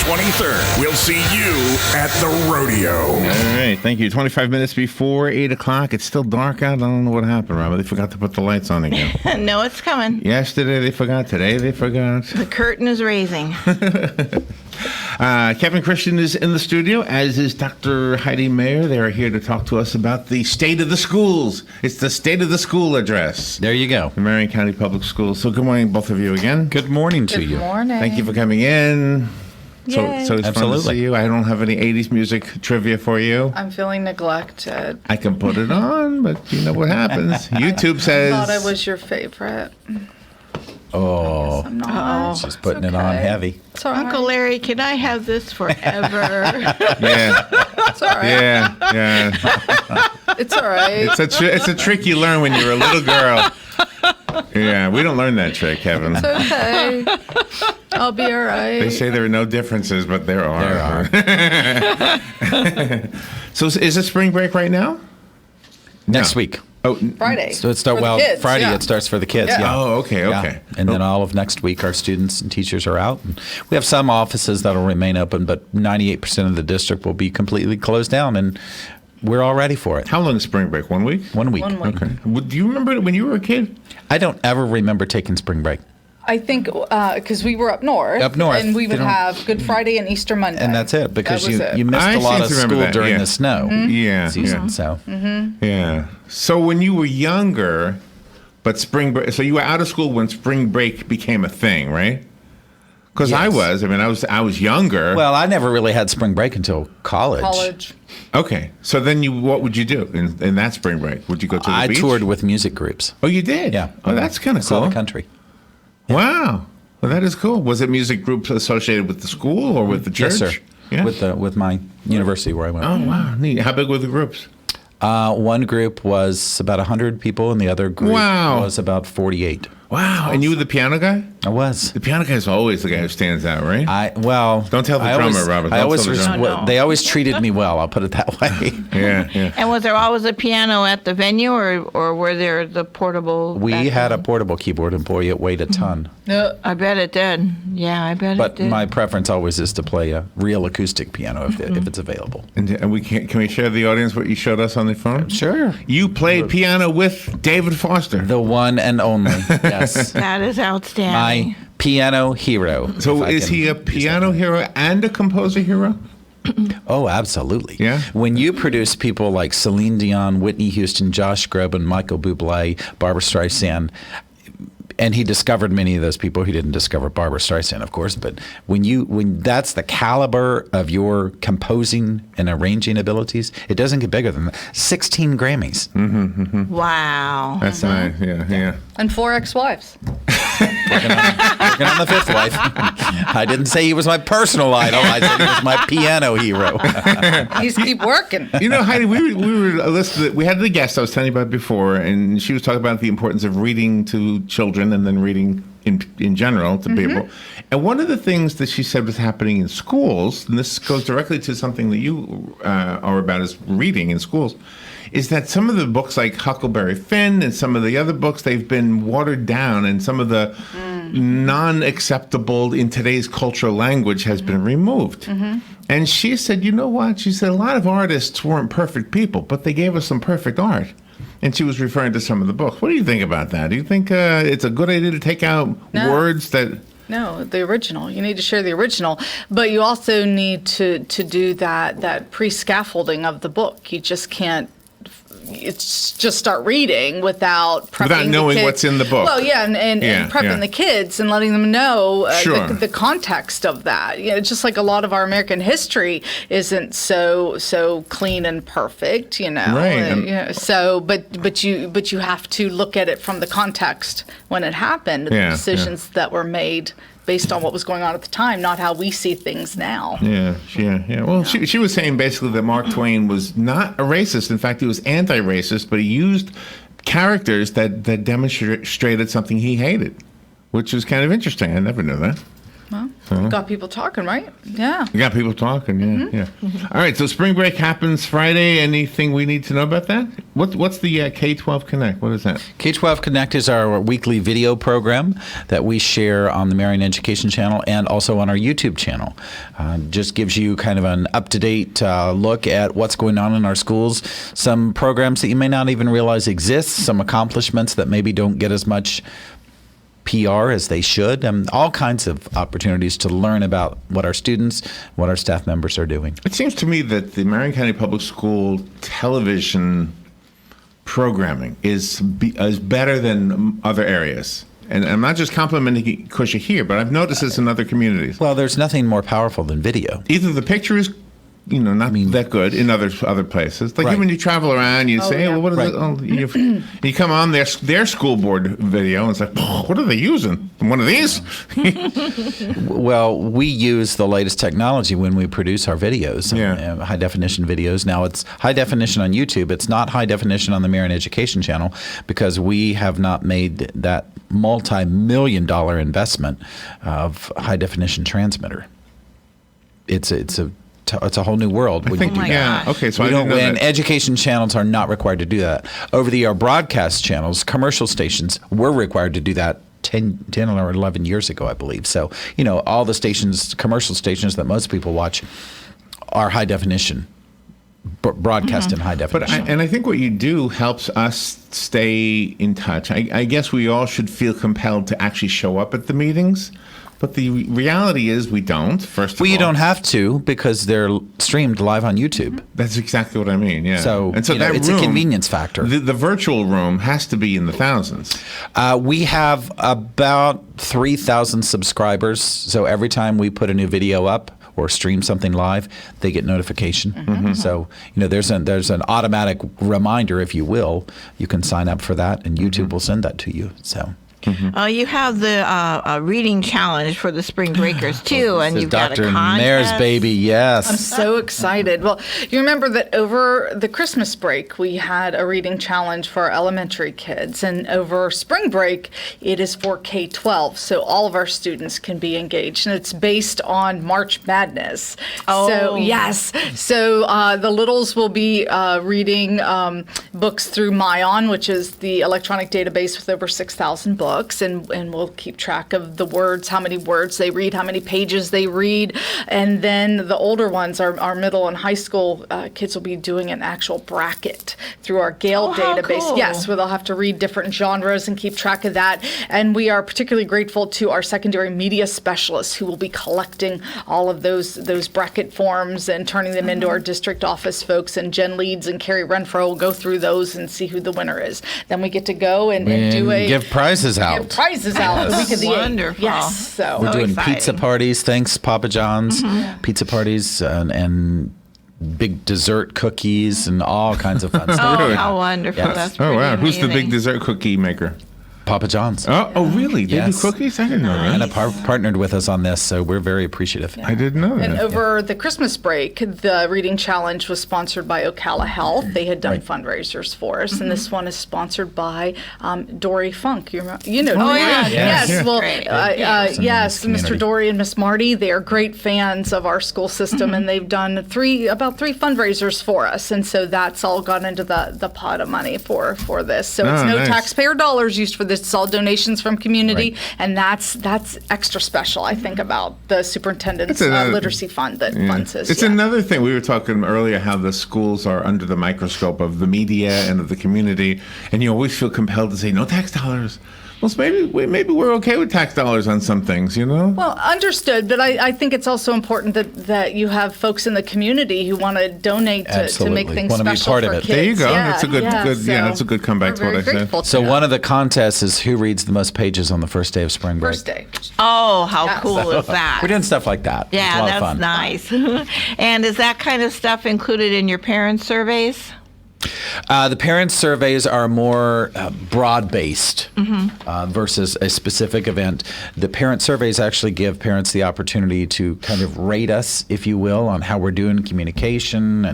23rd. We'll see you at the rodeo. All right, thank you. 25 minutes before 8 o'clock. It's still dark out. I don't know what happened, Robert. They forgot to put the lights on again. No, it's coming. Yesterday they forgot. Today they forgot. The curtain is raising. Kevin Christian is in the studio, as is Dr. Heidi Maier. They are here to talk to us about the state of the schools. It's the state of the school address. There you go. The Marion County Public Schools. So good morning, both of you again. Good morning to you. Good morning. Thank you for coming in. So Yay. it's fun to Absolutely. see you. I don't have any 80s music trivia for you. I'm feeling neglected. I can put it on, but you know what happens. YouTube says... I thought I was your favorite. Oh, I'm not. she's putting it on heavy. It's all right. Uncle Larry, can I have this forever? Yeah, It's all right. yeah. It's all right. It's a trick you learn when you're a little girl. Yeah, we don't learn that trick, Kevin. It's okay. I'll be all right. They say there are no differences, but there are. So is it spring break right now? Next week. Oh, Friday. So it starts, For the kids, Friday yeah. it starts for the kids. Yeah. Yeah. Oh, okay. Yeah. And then all of next week, our students and teachers are out. And we have some offices that will remain open, but 98% of the district will be completely closed down, and we're all ready for it. How long is spring break? 1 week? 1 week. 1 week. Okay. Do you remember when you were a kid? I don't ever remember taking spring break. I think because we were up north. Up north. And we would They don't- have Good Friday and Easter Monday. And that's it, because That was it. you missed I a lot seem of to remember school that, during yeah. the snow Yeah. season. Yeah. So Yeah. So when you were younger, but spring break, so you were out of school when spring break became a thing, right? Because Yes. I was younger. Well, I never really had spring break until college. college. Okay. So then what would you do in that spring break? Would you go to the I beach? toured with music groups. Oh, you did? Yeah. Oh, that's kind of Saw cool. the country. Wow. Well, that is cool. Was it music groups associated with the school or with the church? Yes, sir. Yeah. With my university where I went. Oh, wow. Neat. How big were the groups? One group was about 100 people, and the other group Wow. was about 48. Wow. And you were the piano guy? I was. The piano guy is always the guy who stands out, right? Don't tell the drummer, Robert. Don't tell the drummer. No. They always treated me well. I'll put it that way. Yeah. And was there always a piano at the venue, or were there the portable? We back had a then? portable keyboard, and boy, it weighed a ton. No. I bet it did. Yeah, I bet it But did. my preference always is to play a real acoustic piano if it's available. And we can we share the audience what you showed us on the phone? Sure. You played piano with David Foster. The one and only. Yes. That is outstanding. My piano hero. So if I is can he a use piano that. hero and a composer hero? Oh, absolutely. Yeah? When you produce people like Celine Dion, Whitney Houston, Josh Groban, Michael Bublé, Barbra Streisand, and he discovered many of those people. He didn't discover Barbra Streisand, of course, but when that's the caliber of your composing and arranging abilities, it doesn't get bigger than that. 16 Grammys. Wow. That's nice. Yeah. And 4 ex-wives. Working on the fifth wife. I didn't say he was my personal idol. I said he was my piano hero. You just keep working. You know, Heidi, we were listening. We had the guest I was telling you about before, and she was talking about the importance of reading to children and then reading in general to people. And one of the things that she said was happening in schools, and this goes directly to something that you are about, is reading in schools, is that some of the books like Huckleberry Finn and some of the other books, they've been watered down, and some of the non-acceptable in today's cultural language has been removed. And she said, you know what? She said, a lot of artists weren't perfect people, but they gave us some perfect art. And she was referring to some of the books. What do you think about that? Do you think it's a good idea to take out words that... No, the original. You need to share the original, but you also need to do that pre-scaffolding of the book. You just can't just start reading without prepping Without knowing the kids. what's in the book. Well, yeah, and prepping the kids and letting them know Sure. the context of that. You know, just like a lot of our American history isn't so clean and perfect. You know, Right. You know, so but you have to look at it from the context when it happened, the decisions that were made based on what was going on at the time, not how we see things now. Yeah. Well, she was saying basically that Mark Twain was not a racist. In fact, he was anti-racist, but he used characters that demonstrated something he hated, which was kind of interesting. I never knew that. Well, So Got people talking, right? Yeah. you got people talking, yeah. All right, so spring break happens Friday. Anything we need to know about that? What's the K-12 Connect? What is that? K-12 Connect is our weekly video program that we share on the Marian Education Channel and also on our YouTube channel. Just gives you kind of an up-to-date look at what's going on in our schools, some programs that you may not even realize exist, some accomplishments that maybe don't get as much PR as they should, and all kinds of opportunities to learn about what our students, what our staff members are doing. It seems to me that the Marion County Public School television programming is better than other areas. And I'm not just complimenting it because you're here, but I've noticed this in other communities. Well, there's nothing more powerful than video. Either the picture is, not that good in other places. Like Right. when you travel around, you say, yeah. well, what is Right. it? Oh, you come on their school board video, and it's like, what are they using? One of these? Well, we use the latest technology when we produce our videos, high definition videos. Now it's high definition on YouTube. It's not high definition on the Marian Education Channel because we have not made that multi-million-dollar investment of high definition transmitter. It's a whole new world when you do my that. gosh. Okay, so I We didn't don't, know and that. education channels are not required to do that. Over-the-air broadcast channels, commercial stations were required to do that 10 or 11 years ago, I believe. So, all the stations, commercial stations that most people watch are high definition, broadcast in high definition. And I think what you do helps us stay in touch. I guess we all should feel compelled to actually show up at the meetings. But the reality is we don't, first of all. Well, you don't have to because they're streamed live on YouTube. That's exactly what I mean, yeah. So, and so that it's room, a convenience factor. The virtual room has to be in the thousands. We have about 3,000 subscribers. So every time we put a new video up or stream something live, they get notification. So, there's an automatic reminder, if you will. You can sign up for that, and YouTube will send that to you. So. You have the reading challenge for the spring breakers too, and This is you've got a Dr. contest. Maier's baby, yes. I'm so excited. Well, you remember that over the Christmas break, we had a reading challenge for our elementary kids. And over spring break, it is for K-12. So all of our students can be engaged. And it's based on March Madness. Oh. So, yes. So the littles will be reading books through Maier, which is the electronic database with over 6,000 books. And we'll keep track of the words, how many words they read, how many pages they read. And then the older ones, our middle and high school kids will be doing an actual bracket through our Gale how database. cool. Yes, where they'll have to read different genres and keep track of that. And we are particularly grateful to our secondary media specialists who will be collecting all of those bracket forms and turning them into our district office folks. And Jen Leeds and Carrie Renfro will go through those and see who the winner is. Then we get to go and do a give prizes out. give prizes out the week of the 8th. Wonderful. Yes. So We're doing exciting. pizza parties. Thanks, Papa John's. Pizza parties and big dessert cookies and all kinds of fun stuff. Oh, how wonderful! Yes. That's Oh, pretty wow. Who's the big amazing. dessert cookie maker? Papa John's. Oh, really? They Yes. do cookies? I didn't know that. And have partnered with us on this, so we're very appreciative. I didn't know And that. over the Christmas break, the reading challenge was sponsored by Ocala Health. They had done Right. fundraisers for us, and this one is sponsored by Dory Funk. You know Oh, Dory? yeah. Yes. Yeah. Well, Great. yes, in this Mr. community. Dory and Miss Marty. They are great fans of our school system, and they've done about three fundraisers for us, and so that's all gone into the pot of money for this. So it's Oh, no nice. taxpayer dollars used for this. It's all donations from community, Right. and that's extra special, I think, about the superintendent's It's another- literacy fund that funds this. It's yeah. another thing. We were talking earlier how the schools are under the microscope of the media and of the community, and you always feel compelled to say, no tax dollars. Well, so maybe we're okay with tax dollars on some things, Well, understood, but I think it's also important that you have folks in the community who want to donate to make Absolutely. things Wanna be special part of for it. kids. There you go. Yeah, That's a good- that's a good comeback to we're what I very said. grateful to So that. one of the contests is who reads the most pages on the first day of spring break. First day. Oh, how Yes. cool is that? We're doing stuff like that. It's a Yeah, lot of that's fun. nice. And is that kind of stuff included in your parents' surveys? The parent surveys are more broad-based versus a specific event. The parent surveys actually give parents the opportunity to kind of rate us, if you will, on how we're doing in communication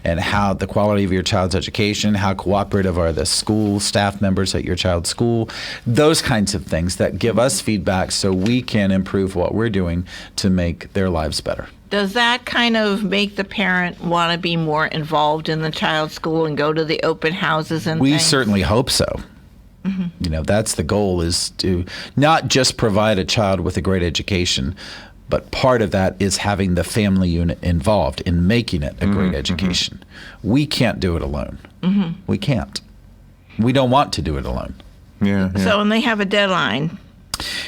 and how the quality of your child's education, how cooperative are the school staff members at your child's school, those kinds of things that give us feedback so we can improve what we're doing to make their lives better. Does that kind of make the parent want to be more involved in the child's school and go to the open houses and We things? certainly hope so. You know, that's the goal, is to not just provide a child with a great education, but part of that is having the family unit involved in making it a great education. We can't do it alone. We can't. We don't want to do it alone. Yeah. So, and they have a deadline.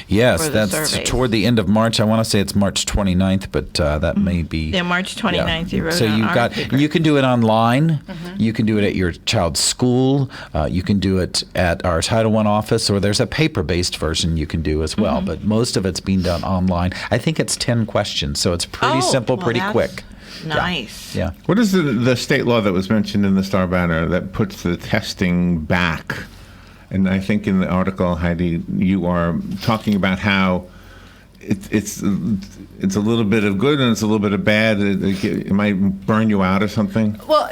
Yes, For the that's surveys. toward the end of March. I want to say it's March 29th, but that may be... Yeah, March 29th, you wrote So it on you've our got, paper. you can do it online. You can do it at your child's school. You can do it at our Title I office, or there's a paper-based version you can do as well. But most of it's being done online. I think it's 10 questions, so it's pretty simple, well, pretty that's quick. Nice. Yeah. What is the state law that was mentioned in the Star Banner that puts the testing back? And I think in the article, Heidi, you are talking about how it's a little bit of good and it's a little bit of bad. It might burn you out or something. Well,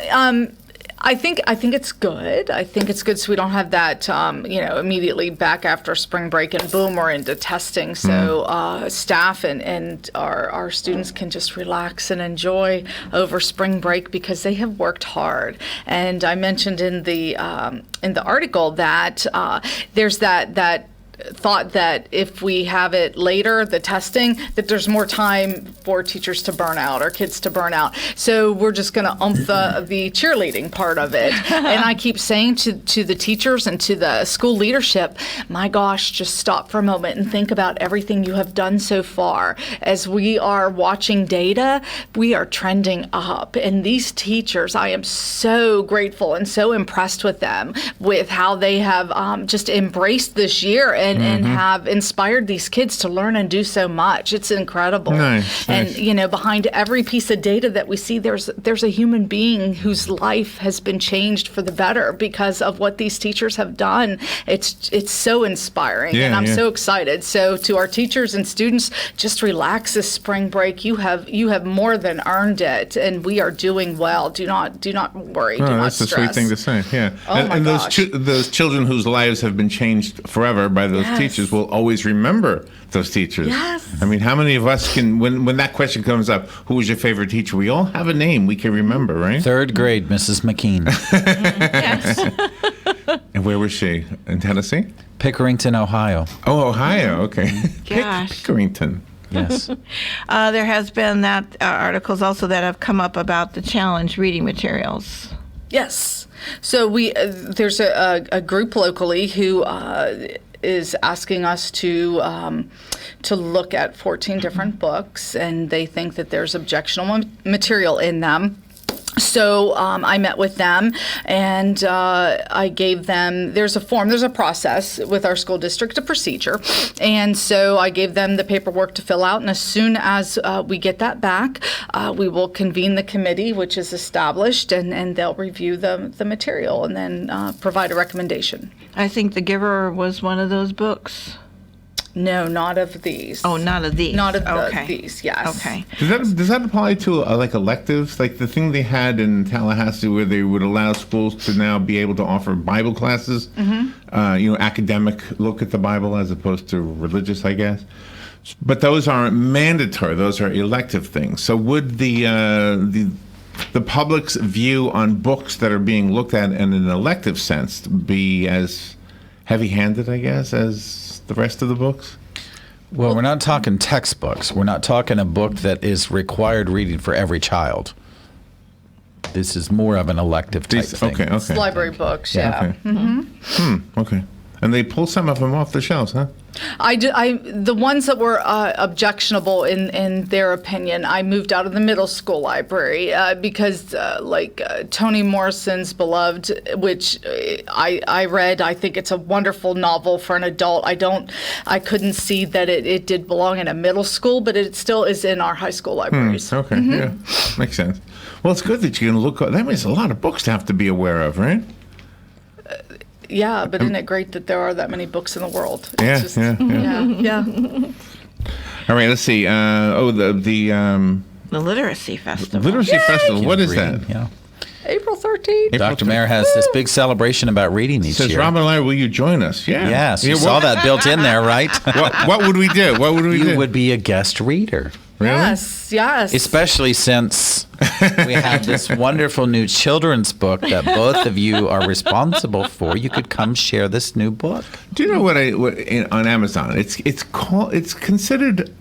I think it's good. I think it's good so we don't have that, immediately back after spring break and boom, we're into testing. So staff and our students can just relax and enjoy over spring break because they have worked hard. And I mentioned in the article that there's that thought that if we have it later, the testing, that there's more time for teachers to burn out or kids to burn out. So we're just going to the cheerleading part of it. And I keep saying to the teachers and to the school leadership, my gosh, just stop for a moment and think about everything you have done so far. As we are watching data, we are trending up. And these teachers, I am so grateful and so impressed with them, with how they have just embraced this year and have inspired these kids to learn and do so much. It's incredible. Nice. And behind every piece of data that we see, there's a human being whose life has been changed for the better because of what these teachers have done. It's so inspiring, and I'm so excited. So to our teachers and students, just relax this spring break. You have more than earned it, and we are doing well. Do not worry. Do not That's a stress. sweet thing to say. Yeah. Oh my gosh. Those children whose lives have been changed forever by those teachers will always remember those teachers. Yes. I mean, how many of us can, when that question comes up, who was your favorite teacher? We all have a name we can remember, right? Third grade, Mrs. McKean. Yes. And where was she? In Tennessee? Pickerington, Ohio. Oh, Ohio. Okay. Gosh. Pickerington. Yes. There has been that articles also that have come up about the challenge reading materials. Yes. So there's a group locally who is asking us to look at 14 different books, and they think that there's objectionable material in them. So I met with them, and I gave them, there's a form, there's a process with our school district, a procedure. And so I gave them the paperwork to fill out, and as soon as we get that back, we will convene the committee, which is established, and they'll review the material and then provide a recommendation. I think The Giver was one of those books. No, not of these. Oh, not of these. Not of okay. these, yes. Okay. Does that apply to like electives, like the thing they had in Tallahassee, where they would allow schools to now be able to offer Bible classes, academic look at the Bible as opposed to religious, I guess. But those aren't mandatory; those are elective things. So would the public's view on books that are being looked at in an elective sense be as heavy-handed, I guess, as the rest of the books? Well, we're not talking textbooks. We're not talking a book that is required reading for every child. This is more of an elective type thing. Okay. Library books, yeah. Okay. Okay. And they pull some of them off the shelves, huh? The ones that were objectionable in their opinion, I moved out of the middle school library because, Toni Morrison's Beloved, which I read, I think it's a wonderful novel for an adult. I couldn't see that it did belong in a middle school, but it still is in our high school libraries. Okay, yeah, makes sense. Well, it's good that you can look. That means a lot of books to have to be aware of, right? Yeah, but isn't it great that there are that many books in the world? Yeah. Yeah. All right, let's see. The Literacy Festival. Literacy Festival. What is Reading, that? Yeah. April 13th. Dr. Maier has this big celebration about reading each Says year. Robin and I, will you join us? Yeah. Yes, you Yeah, saw that built in there, right? What would we do? What would we do? You would be a guest reader. Really? Yes. Especially since we have this wonderful new children's book that both of you are responsible for. You could come share this new book. Do you know what on Amazon? It's considered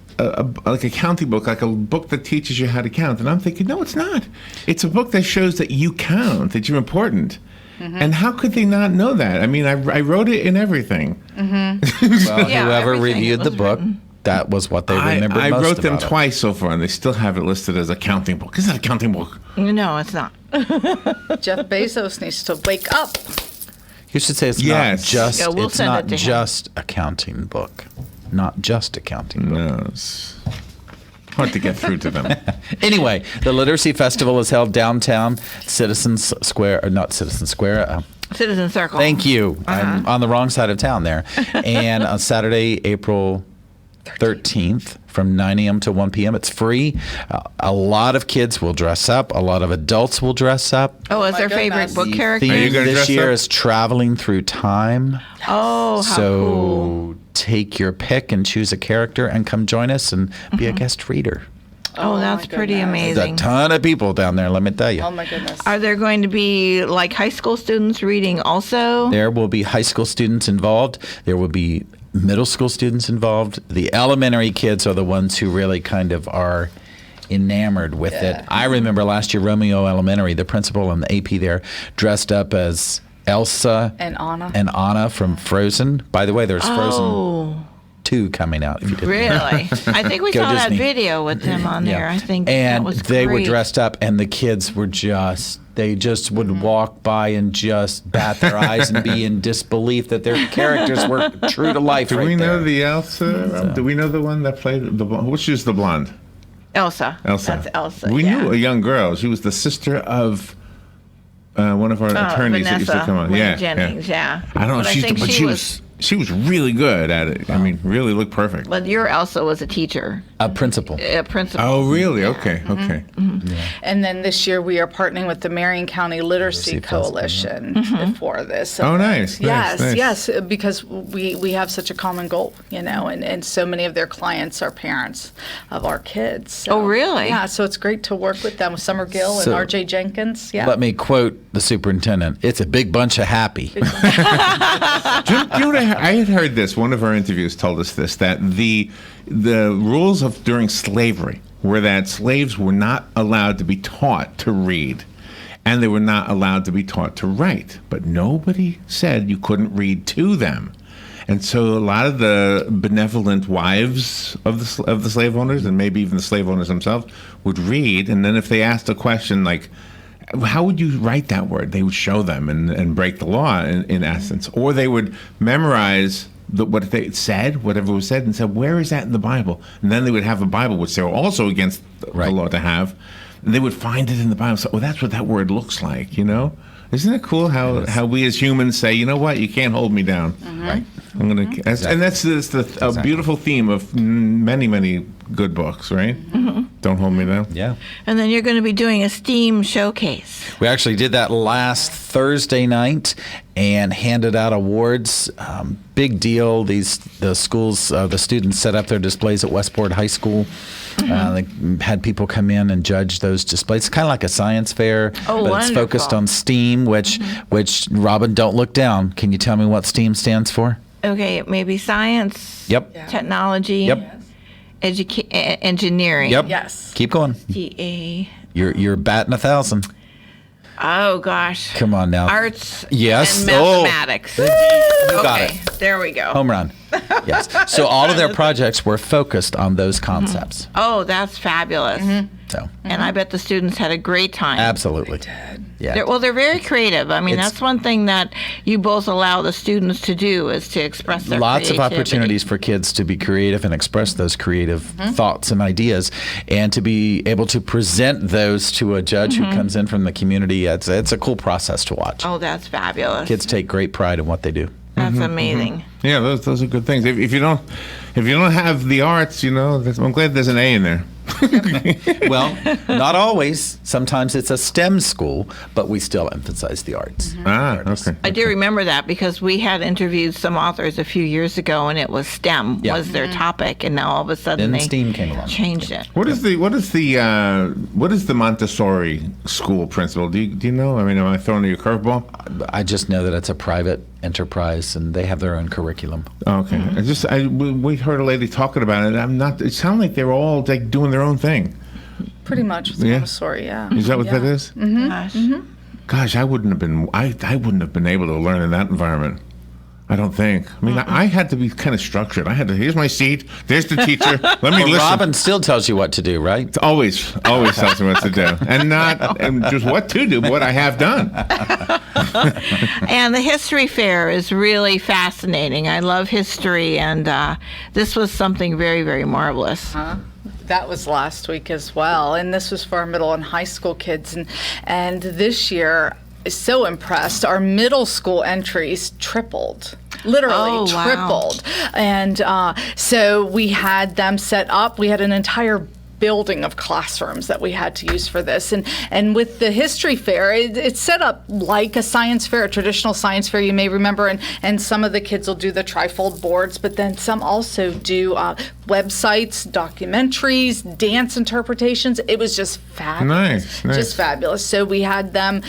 like a counting book, like a book that teaches you how to count. And I'm thinking, no, it's not. It's a book that shows that you count, that you're important. And how could they not know that? I mean, I wrote it in everything. Well, Yeah, whoever everything reviewed the was book, written. that was what they remembered I most wrote them about it. twice so far, and they still have it listed as a counting book. It's not a counting book. No, it's not. Jeff Bezos needs to wake up. You should say it's Yes. not just. Yeah, we'll it's send not it to him. just a counting book, not just a counting book. No, it's hard to get through to them. Anyway, the Literacy Festival is held downtown Citizens Square, or not Citizens Square. Citizen Circle. Thank you. I'm on the wrong side of town there. And on Saturday, April 13th, from 9 a.m. to 1 p.m. It's free. A lot of kids will dress up. A lot of adults will dress up. Oh, is my their favorite goodness. book The character? Are you theme gonna this dress year up? is traveling through time. Oh, how So cool. take your pick and choose a character and come join us and be a guest reader. Oh, that's my pretty goodness. There's a amazing. ton of people down there, let me tell you. Oh my goodness. Are there going to be like high school students reading also? There will be high school students involved. There will be middle school students involved. The elementary kids are the ones who really kind of are enamored with it. I remember last year, Romeo Elementary, the principal and the AP there dressed up as Elsa And Anna from Frozen. By the way, there's Frozen Oh, 2 coming out. If you didn't know. really? I think we Go saw that Disney. video with them on there. I think and that was they were great. dressed up, and the kids were they just would walk by and just bat their eyes and be in disbelief that their characters were true to life. Do right we know there. the Elsa? Do we know the one that played the blonde? Which is the blonde? Elsa. Elsa. That's Elsa. We yeah. knew a young girl. She was the sister of one of our attorneys that used to Vanessa come on. Lane Yeah, Jennings, yeah. I don't know. But I She's, think but she was really good at it. I mean, really looked perfect. But your Elsa was a teacher, A principal. a principal. Oh, really? Okay, okay. And then this year we are partnering with the Marion County Literacy Literacy Festival, Coalition for this. Oh, event. nice, Yes, nice. yes, because we have such a common goal, and so many of their clients are parents of our kids. So, Oh, really? Yeah, so it's great to work with them, with Summer Gill and So- R.J. Jenkins. Yeah. Let me quote the superintendent. It's a big bunch of happy. Do you know what I had heard this? One of our interviews told us this, that the rules of during slavery were that slaves were not allowed to be taught to read, and they were not allowed to be taught to write. But nobody said you couldn't read to them. And so a lot of the benevolent wives of the slave owners, and maybe even the slave owners themselves, would read, and then if they asked a question like, how would you write that word? They would show them and break the law in essence. Or they would memorize what they said, whatever was said, and said, where is that in the Bible? And then they would have a Bible, which they were also against the law to have. And they would find it in the Bible. So, that's what that word looks like, you know? Isn't it cool how we as humans say, you know what, you can't hold me down. Right. I'm gonna, and that's a beautiful theme of many, many good books, right? Don't hold me down. Yeah. And then you're going to be doing a STEAM showcase. We actually did that last Thursday night and handed out awards. Big deal. The schools, the students set up their displays at Westport High School. They had people come in and judge those displays. It's kind of like a science fair, Oh, but it's focused wonderful. on STEAM, which Robin, don't look down. Can you tell me what STEAM stands for? Okay, maybe science, Yep. technology, Yep. engineering. Yep. Yes. Keep going. GA. You're batting 1,000. Oh gosh. Come on now. Arts Yes. and Oh. mathematics. You got Okay, it. there we go. Home run. Yes. So all of their projects were focused on those concepts. Oh, that's fabulous. So And I bet the students had a great time. absolutely. Yeah. They're very creative. I mean, It's- that's one thing that you both allow the students to do is to express their Lots of creativity. opportunities for kids to be creative and express those creative thoughts and ideas, and to be able to present those to a judge who comes in from the community. It's a cool process to watch. Oh, that's fabulous. Kids take great pride in what they do. That's amazing. Yeah, those are good things. If you don't have the arts, I'm glad there's an A in there. Well, not always. Sometimes it's a STEM school, but we still emphasize the arts. Okay. I do remember that because we had interviewed some authors a few years ago, and it was STEM Yeah. was their topic, and now all of a sudden Then they STEAM came along. changed it. What is the Montessori school principle? Do you know? I mean, am I throwing you a curveball? I just know that it's a private enterprise and they have their own curriculum. Okay. We heard a lady talking about it. It sounded like they were all like doing their own thing. Pretty much with Yeah. Montessori, yeah. Is that what that is? Gosh. Gosh, I wouldn't have been. I wouldn't have been able to learn in that environment. I don't think. I mean, I had to be kind of structured. I had to. Here's my seat. There's the teacher. Let me Well, listen. Robin still tells you what to do, right? Always tells me what to do, and just what to do, but what I have done. And the history fair is really fascinating. I love history, and this was something very, very marvelous. That was last week as well, and this was for our middle and high school kids. And this year, so impressed, our middle school entries tripled. Literally Oh, wow. tripled. And so we had them set up. We had an entire building of classrooms that we had to use for this. And with the history fair, it's set up like a science fair, a traditional science fair, you may remember. And some of the kids will do the trifold boards, but then some also do websites, documentaries, dance interpretations. It was just fabulous. Nice. Just fabulous. So we had them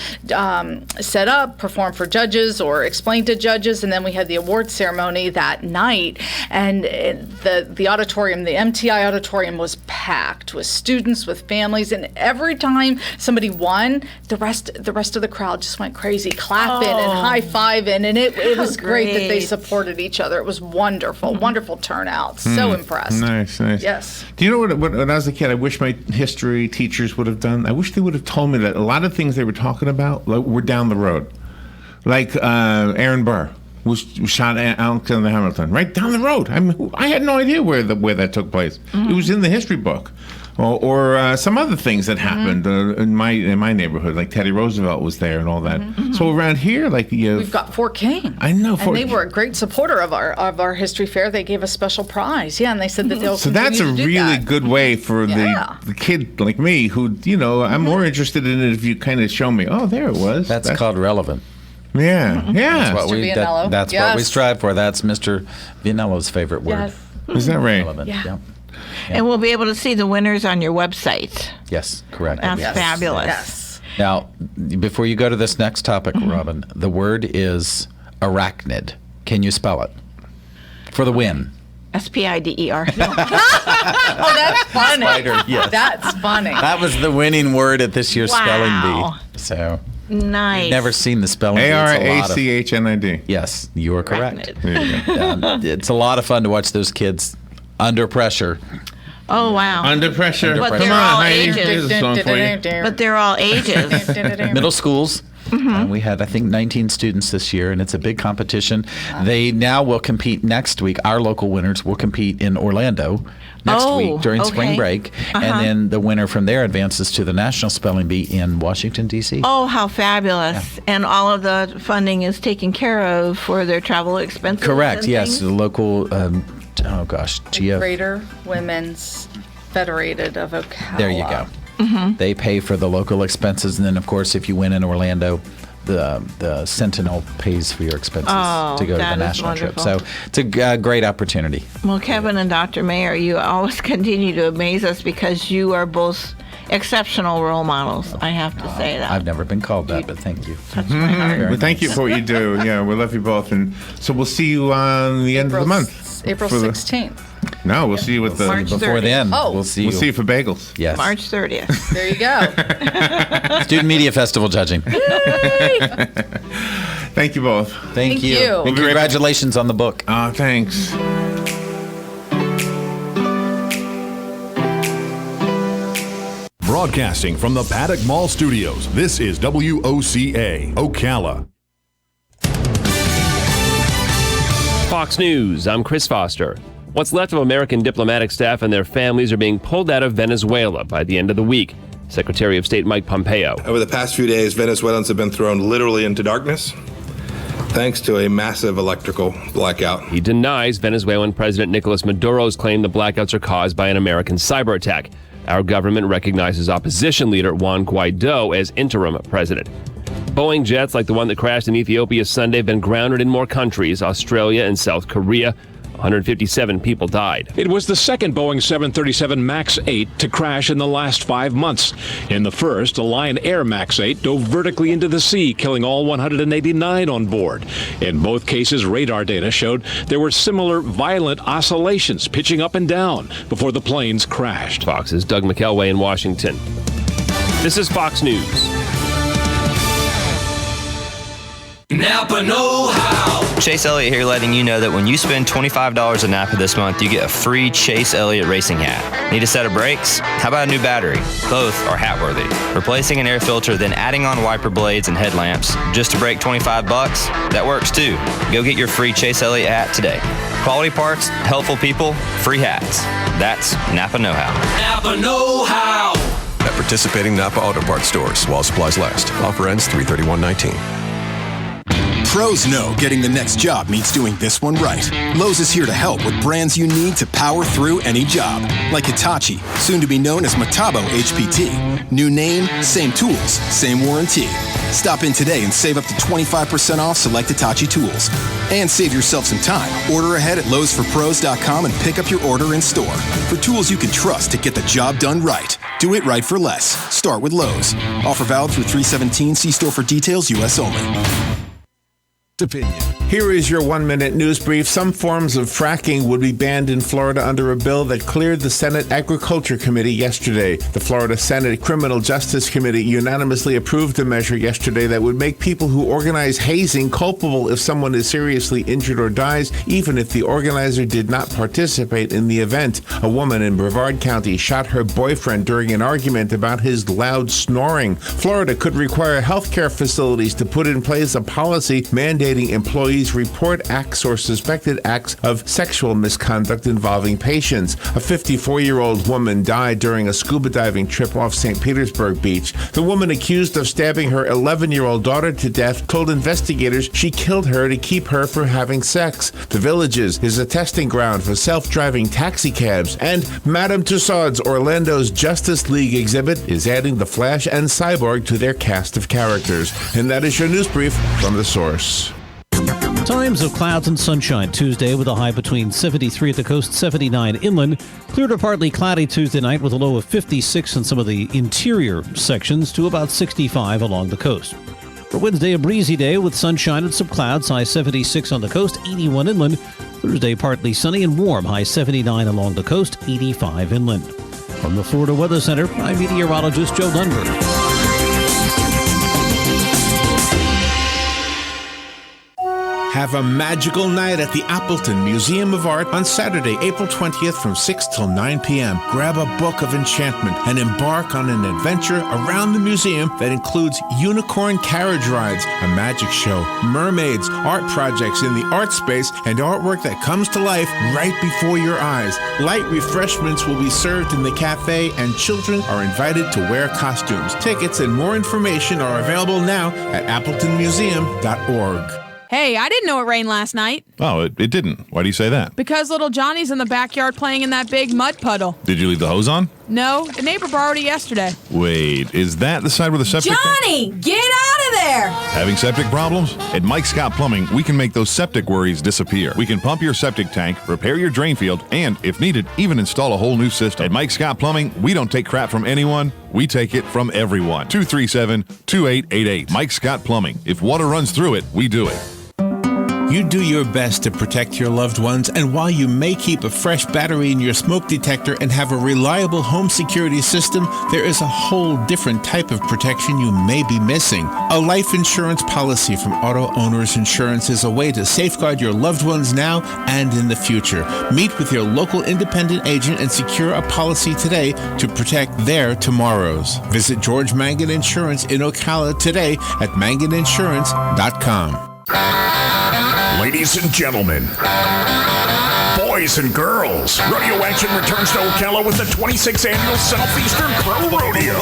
set up, perform for judges or explain to judges, and then we had the award ceremony that night. And the auditorium, the MTI auditorium, was packed with students, with families, and every time somebody won, the rest of the crowd just went crazy, clapping and high-fiving, and it was great that they Great. supported each other. It was wonderful, wonderful turnout. So impressed. Nice. Yes. Do you know what? When I was a kid, I wish my history teachers would have done. I wish they would have told me that a lot of things they were talking about were down the road, like Aaron Burr was shot at Alexander Hamilton right down the road. I had no idea where that took place. It was in the history book. Or some other things that happened in my neighborhood, like Teddy Roosevelt was there and all that. So around here, like We've got Fort King. I know, and Fort they King. were a great supporter of our history fair. They gave a special prize. Yeah, and they said that they'll So that's a continue to do really that. good way for Yeah. the kid like me who, I'm more interested in it if you kind of show me, oh, there it was. That's called relevant. Yeah. That's what we Vianello. that's what we Yes. strive for. That's Mr. Vianello's favorite word. Yes. Is that right? Relevant. Yeah. And we'll be able to see the winners on your website. Yes, correct. That's fabulous. Yes. Now, before you go to this next topic, Robin, the word is arachnid. Can you spell it? For the win. SPIDER. Oh, that's funny. Spider, yes. That's funny. That was the winning word at this year's Wow. spelling bee. So, Nice. never seen the spelling bee. It's a lot of- ARACHNID. Yes, you are correct. Arachnid. There you go. It's a lot of fun to watch those kids under pressure. Oh, wow. Under pressure. But Come they're on, all Heidi. ages. Here's a song for you. But they're all ages. Middle schools. We had, I think, 19 students this year, and it's a big competition. They now will compete next week. Our local winners will compete in Orlando next Oh, week during spring okay. break, and then the winner from there advances to the National Spelling Bee in Washington, D.C. Oh, how fabulous. And all of the funding is taken care of for their travel expenses. Correct, and yes. things? The local, GF. Greater Women's Federated of Ocala. There you go. They pay for the local expenses, and then, of course, if you win in Orlando, the Sentinel pays for your expenses Oh, to go to that the is national trip. wonderful. So it's a great opportunity. Well, Kevin and Dr. Maier, you always continue to amaze us because you are both exceptional role models. I have to say that. I've never been called that, but thank you. Touched my heart. Well, thank you for what you do. Yeah, we love you both. And so we'll see you on the end of the month. April for the- 16th. No, we'll see you with the March Before 30th. then, Oh. we'll see we'll you. see you for bagels. Yes. March 30th. There you go. Student Media Festival judging. Thank you both. Thank you. you. And congratulations on the book. Oh, thanks. Broadcasting from the Paddock Mall Studios, this is WOCA, Ocala. Fox News, I'm Chris Foster. What's left of American diplomatic staff and their families are being pulled out of Venezuela by the end of the week. Secretary of State Mike Pompeo. Over the past few days, Venezuelans have been thrown literally into darkness thanks to a massive electrical blackout. He denies Venezuelan President Nicolas Maduro's claim the blackouts are caused by an American cyber attack. Our government recognizes opposition leader Juan Guaido as interim president. Boeing jets like the one that crashed in Ethiopia Sunday have been grounded in more countries, Australia and South Korea. 157 people died. It was the second Boeing 737 MAX 8 to crash in the last 5 months. In the first, a Lion Air MAX 8 dove vertically into the sea, killing all 189 on board. In both cases, radar data showed there were similar violent oscillations, pitching up and down, before the planes crashed. Fox's Doug McElway in Washington. This is Fox News. Napa know-how. Chase Elliott here, letting you know that when you spend $25 at Napa this month, you get a free Chase Elliott racing hat. Need a set of brakes? How about a new battery? Both are hat-worthy. Replacing an air filter, then adding on wiper blades and headlamps just to break $25? That works too. Go get your free Chase Elliott hat today. Quality parts, helpful people, free hats. That's Napa know-how. Napa know-how. At participating Napa Auto Parts stores while supplies last. Offer ends 3/31/19. Pros know getting the next job means doing this one right. Lowe's is here to help with brands you need to power through any job. Like Hitachi, soon to be known as Metabo HPT. New name, same tools, same warranty. Stop in today and save up to 25% off select Hitachi tools. And save yourself some time. Order ahead at lowesforpros.com and pick up your order in store. For tools you can trust to get the job done right. Do it right for less. Start with Lowe's. Offer valid through 3/17. See store for details, U.S. only. Opinion. Here is your 1-minute news brief. Some forms of fracking would be banned in Florida under a bill that cleared the Senate Agriculture Committee yesterday. The Florida Senate Criminal Justice Committee unanimously approved a measure yesterday that would make people who organize hazing culpable if someone is seriously injured or dies, even if the organizer did not participate in the event. A woman in Brevard County shot her boyfriend during an argument about his loud snoring. Florida could require healthcare facilities to put in place a policy mandating employees report acts or suspected acts of sexual misconduct involving patients. A 54-year-old woman died during a scuba diving trip off St. Petersburg Beach. The woman accused of stabbing her 11-year-old daughter to death told investigators she killed her to keep her from having sex. The Villages is a testing ground for self-driving taxi cabs, and Madame Tussauds Orlando's Justice League exhibit is adding the Flash and Cyborg to their cast of characters. And that is your news brief from The Source. Times of clouds and sunshine Tuesday with a high between 73 at the coast, 79 inland. Clear to partly cloudy Tuesday night with a low of 56 in some of the interior sections to about 65 along the coast. For Wednesday, a breezy day with sunshine and some clouds, high 76 on the coast, 81 inland. Thursday, partly sunny and warm, high 79 along the coast, 85 inland. From the Florida Weather Center, I'm meteorologist Joe Dunbar. Have a magical night at the Appleton Museum of Art on Saturday, April 20th from 6 till 9 p.m. Grab a book of enchantment and embark on an adventure around the museum that includes unicorn carriage rides, a magic show, mermaids, art projects in the art space, and artwork that comes to life right before your eyes. Light refreshments will be served in the cafe, and children are invited to wear costumes. Tickets and more information are available now at appletonmuseum.org. Hey, I didn't know it rained last night. Oh, it didn't. Why do you say that? Because little Johnny's in the backyard playing in that big mud puddle. Did you leave the hose on? No, the neighbor borrowed it yesterday. Wait, is that the side where the septic... Johnny, get out of there! Having septic problems? At Mike Scott Plumbing, we can make those septic worries disappear. We can pump your septic tank, repair your drain field, and, if needed, even install a whole new system. At Mike Scott Plumbing, we don't take crap from anyone. We take it from everyone. 237-2888. Mike Scott Plumbing. If water runs through it, we do it. You do your best to protect your loved ones, and while you may keep a fresh battery in your smoke detector and have a reliable home security system, there is a whole different type of protection you may be missing. A life insurance policy from Auto Owners Insurance is a way to safeguard your loved ones now and in the future. Meet with your local independent agent and secure a policy today to protect their tomorrows. Visit George Mangan Insurance in Ocala today at manganinsurance.com. Ladies and gentlemen, boys and girls, Rodeo Action returns to Ocala with the 26th annual Southeastern Pro Rodeo.